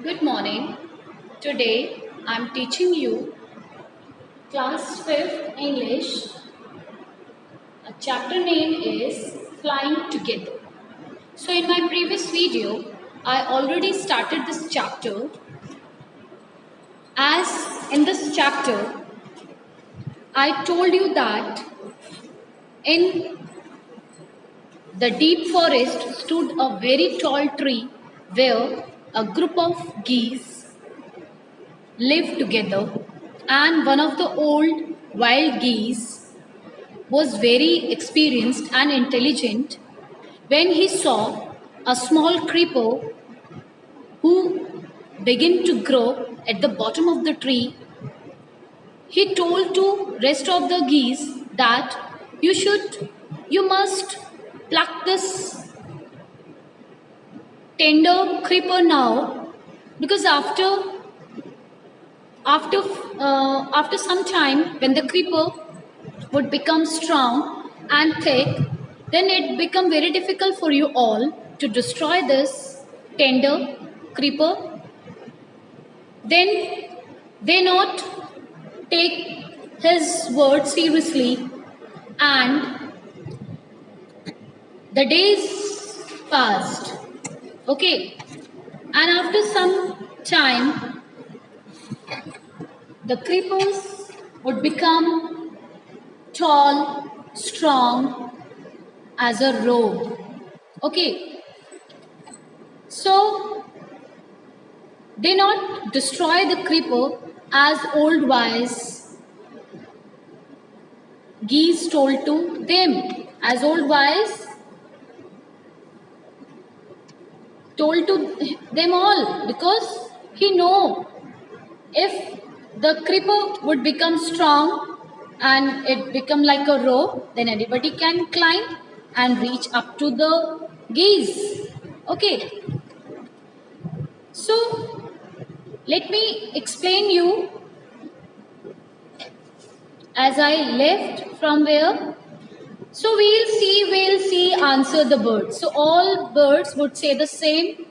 Good morning. Today I'm teaching you class 5th English. A chapter name is Flying Together. So in my previous video I already started this chapter. As in this chapter I told you that in the deep forest stood a very tall tree where a group of geese lived together, and one of the old wild geese was very experienced and intelligent. When he saw a small creeper who began to grow at the bottom of the tree, he told to rest of the geese that you must pluck this tender creeper now, because after after some time, when the creeper would become strong and thick, then it become very difficult for you all to destroy this tender creeper. Then they not take his word seriously, and the days passed. Okay, and after some time, the creepers would become tall, strong as a robe. Okay, so they not destroy the creeper as old wise geese told to them. As old wise told to them all, because he know if the creeper would become strong and it become like a rope, then anybody can climb and reach up to the geese. Okay, so let me explain you. As I left from where, so we'll see, answer the birds. So all birds would say the same.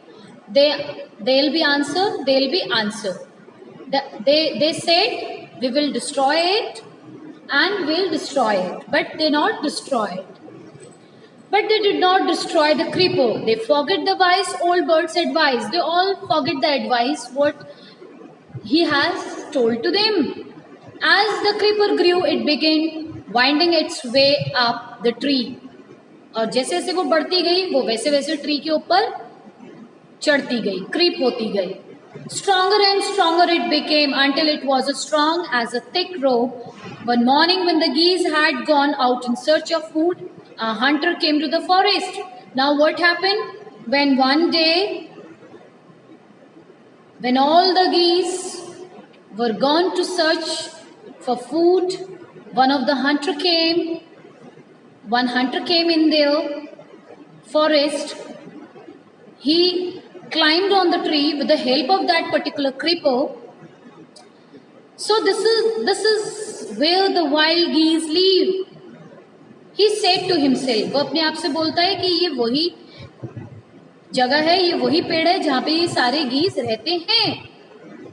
They'll be answer. They said we will destroy it and we'll destroy it, but they not destroy it. But they did not destroy the creeper. They forget the wise old bird's advice. They all forget the advice what he has told to them. As the creeper grew, it began winding its way up the tree. और जैसे जैसे वो बढ़ती गई, वो वैसे वैसे tree के ऊपर चढ़ती गई, क्रीप होती गई. Stronger and stronger it became until it was as strong as a thick rope. One morning, when the geese had gone out in search of food, a hunter came to the forest. Now, what happened? When one day, when all the geese were gone to search for food, one hunter came in their forest. He climbed on the tree with the help of that particular creeper. So this is where the wild geese live. He said to himself, वो अपने आप से बोलता है कि ये वही जगह है, ये वही पेड़ है जहाँ पे ये सारे गीस रहते हैं.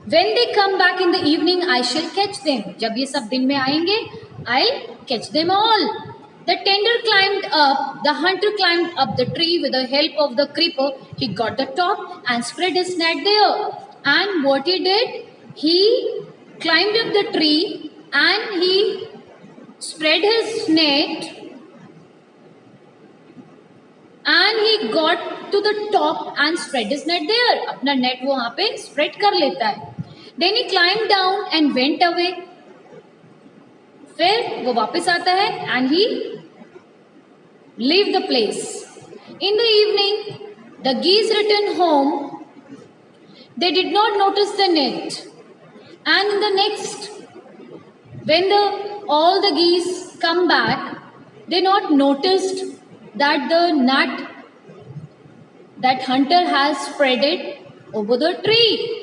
When they come back in the evening, I shall catch them. जब ये सब दिन में आएंगे, I'll catch them all. The hunter climbed up the tree with the help of the creeper. He got the top and spread his net there. And what he did, he climbed up the tree and he spread his net and he got to the top and spread his net there. अपना net वो वहाँ पे spread कर लेता है. Then he climbed down and went away. फिर वो वापस आता है and he leave the place. In the evening, the geese returned home. They did not notice the net. And in the next, when all the geese come back, they not noticed that the net that hunter has spread it over the tree.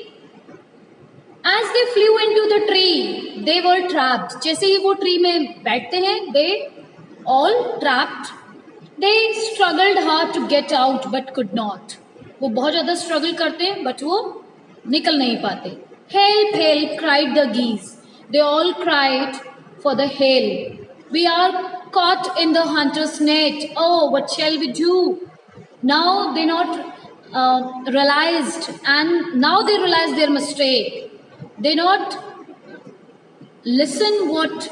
As they flew into the tree, they were trapped. जैसे ही वो tree में बैठते हैं, they all trapped. They struggled hard to get out but could not. वो बहुत ज़्यादा struggle करते हैं but वो निकल नहीं पाते. Help, help, cried the geese. They all cried for the help. We are caught in the hunter's net. Oh, what shall we do? Now they not realized, and now they realize their mistake. They not listen what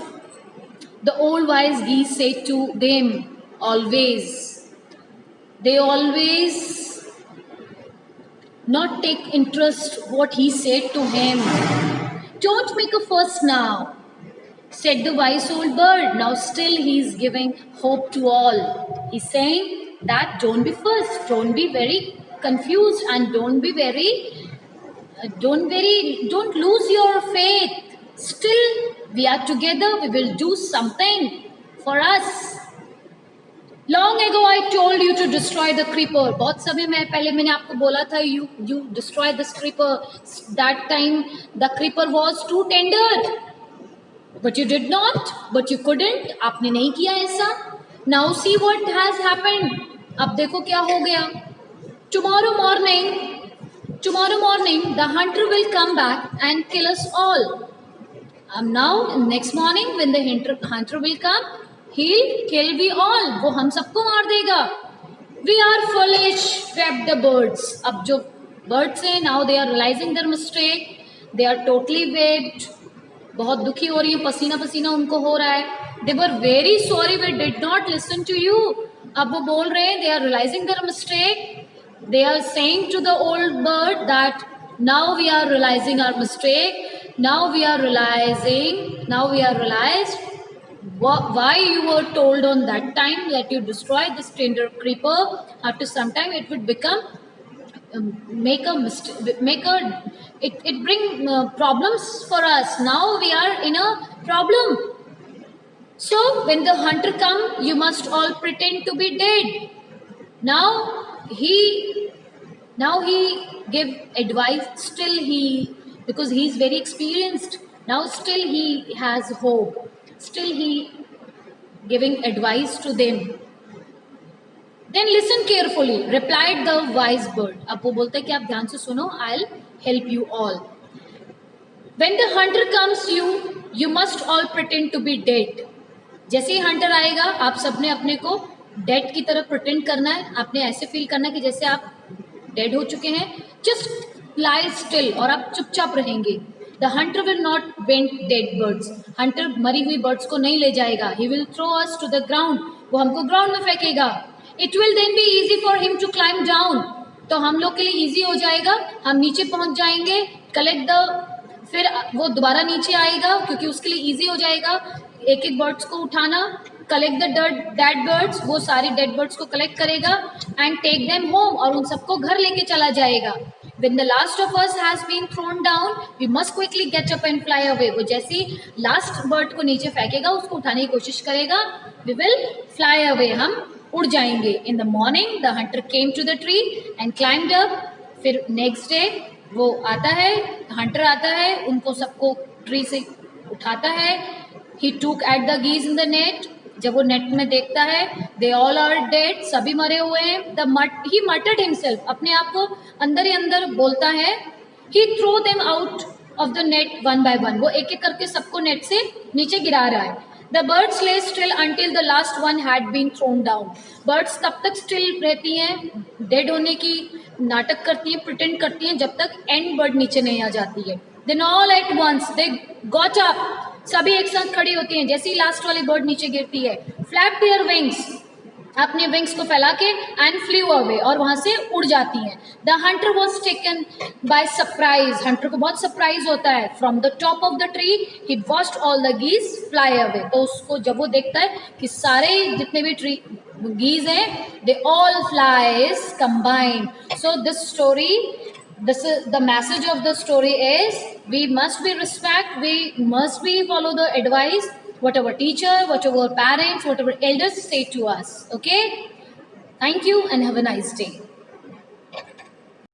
the old wise geese say to them always. They always not take interest what he said to him. Don't make a fuss now, said the wise old bird. Now still he is giving hope to all. He's saying that don't be fussed, don't be very confused, and don't lose your faith. Still we are together, we will do something for us. Long ago I told you to destroy the creeper. बहुत समय में पहले मैंने आपको बोला था you destroy this creeper. That time the creeper was too tender, but you did not, but you couldn't. आपने नहीं किया ऐसा. Now see what has happened. अब देखो क्या हो गया. Tomorrow morning the hunter will come back and kill us all. Now next morning when the hunter will come, he'll kill we all. वो हम सबको मार देगा. We are foolish, wept the birds. अब जो birds हैं, now they are realizing their mistake. They are totally wept. बहुत दुखी हो रही है, पसीना पसीना उनको हो रहा है. They were very sorry we did not listen to you. अब वो बोल रहे हैं, they are realizing their mistake. They are saying to the old bird that now we are realizing our mistake. Now we are realized why you were told on that time that you destroy this tender creeper. After some time it would become it bring problems for us. Now we are in a problem. So when the hunter come, you must all pretend to be dead. Now he give advice. Still because he is very experienced. Now still he has hope. Still he giving advice to them. Then listen carefully, replied the wise bird. अब वो बोलते हैं कि आप ध्यान से सुनो. I'll help you all. When the hunter comes, you must all pretend to be dead. जैसे ही hunter आएगा, आप सबने अपने को dead की तरह pretend करना है. आपने ऐसे feel करना है कि जैसे आप dead हो चुके हैं. Just lie still और आप चुपचाप रहेंगे. The hunter will not bend dead birds. Hunter मरी हुई birds को नहीं ले जाएगा. He will throw us to the ground. वो हमको ground में फेंकेगा. It will then be easy for him to climb down. तो हम लोग के लिए easy हो जाएगा. हम नीचे पहुंच जाएंगे. फिर वो दोबारा नीचे आएगा क्योंकि उसके लिए easy हो जाएगा. एक birds को उठाना. Collect the dead birds. वो सारी dead birds को collect करेगा and take them home. और उन सबको घर लेके चला जाएगा. When the last of us has been thrown down, we must quickly get up and fly away. वो जैसी last bird को नीचे फेंकेगा, उसको उठाने की कोशिश करेगा. We will fly away. हम उड़ जाएंगे. In the morning, the hunter came to the tree and climbed up. फिर next day वो आता है, hunter आता है, उनको सबको tree से उठाता है. He took at the geese in the net. जब वो नेट में देखता है, they all are dead, सभी मरे हुए हैं. He muttered himself, अपने आप को अंदर ही अंदर बोलता है. He threw them out of the net one by one. वो एक एक करके सबको नेट से नीचे गिरा रहा है. The birds lay still until the last one had been thrown down. Birds तब तक still रहती हैं, dead होने की नाटक करती हैं, pretend करती हैं जब तक end bird नीचे नहीं आ जाती है. Then all at once they got up. सभी एक साथ खड़ी होती हैं. जैसे ही लास्ट वाली बर्ड नीचे गिरती है, फ्लैप देयर विंग्स, अपने विंग्स को फैला के एंड फ्लू अवे, और वहां से उड़ जाती हैं. The hunter was taken by surprise. Hunter को बहुत सरप्राइज होता है. From the top of the tree he watched all the geese fly away. तो उसको जब वो देखता है कि सारे जितने भी ट्री गीज हैं, they all flies combined. So this story, this is the message of the story is we must be respect, we must be follow the advice whatever teacher, whatever parents, whatever elders say to us. Okay, thank you and have a nice day.